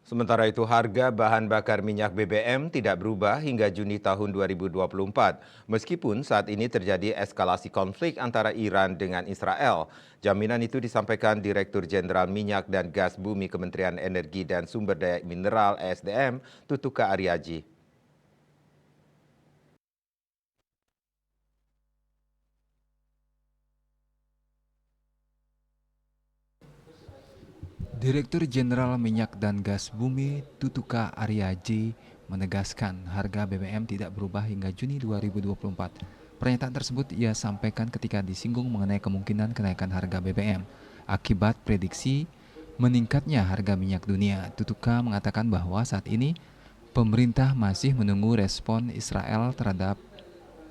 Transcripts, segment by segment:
Sementara itu harga bahan bakar minyak BBM tidak berubah hingga Juni tahun 2024. Meskipun saat ini terjadi eskalasi konflik antara Iran dengan Israel. Jaminan itu disampaikan Direktur Jenderal Minyak dan Gas Bumi Kementerian Energi dan Sumber Daya Mineral (ESDM) Tutuka Aryaji. Direktur Jenderal Minyak dan Gas Bumi Tutuka Aryaji menegaskan harga BBM tidak berubah hingga Juni 2024. Pernyataan tersebut ia sampaikan ketika disinggung mengenai kemungkinan kenaikan harga BBM akibat prediksi meningkatnya harga minyak dunia. Tutuka mengatakan bahwa saat ini pemerintah masih menunggu respon Israel terhadap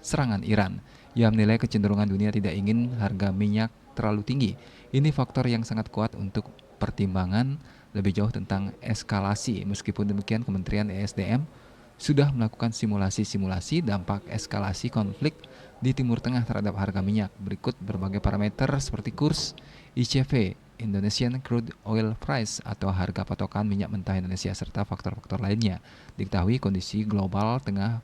serangan Iran. Ia menilai kecenderungan dunia tidak ingin harga minyak terlalu tinggi. Ini faktor yang sangat kuat untuk pertimbangan lebih jauh tentang eskalasi. Meskipun demikian, Kementerian ESDM sudah melakukan simulasi-simulasi dampak eskalasi konflik di Timur Tengah terhadap harga minyak. Berikut berbagai parameter seperti kurs ICV, Indonesian Crude Oil Price atau harga patokan minyak mentah Indonesia serta faktor-faktor lainnya. Diketahui kondisi global tengah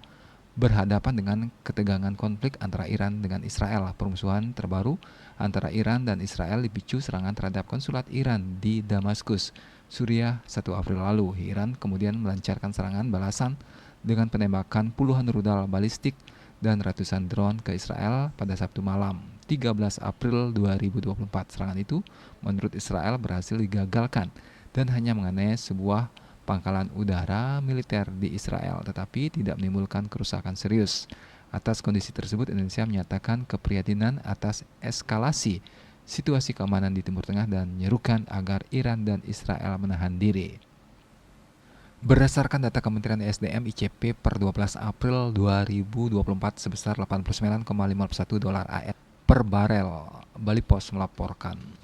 berhadapan dengan ketegangan konflik antara Iran dengan Israel. Permusuhan terbaru antara Iran dan Israel dipicu serangan terhadap konsulat Iran di Damaskus, Suriah 1 April lalu. Iran kemudian melancarkan serangan balasan dengan penembakan puluhan rudal balistik dan ratusan drone ke Israel pada Sabtu malam, 13 April 2024. Serangan itu menurut Israel berhasil digagalkan dan hanya mengenai sebuah pangkalan udara militer di Israel, tetapi tidak menimbulkan kerusakan serius. Atas kondisi tersebut, Indonesia menyatakan keprihatinan atas eskalasi situasi keamanan di Timur Tengah dan menyerukan agar Iran dan Israel menahan diri. Berdasarkan data Kementerian ESDM, ICP per 12 April 2024 sebesar $89,51 AS per barel. Bali Post melaporkan.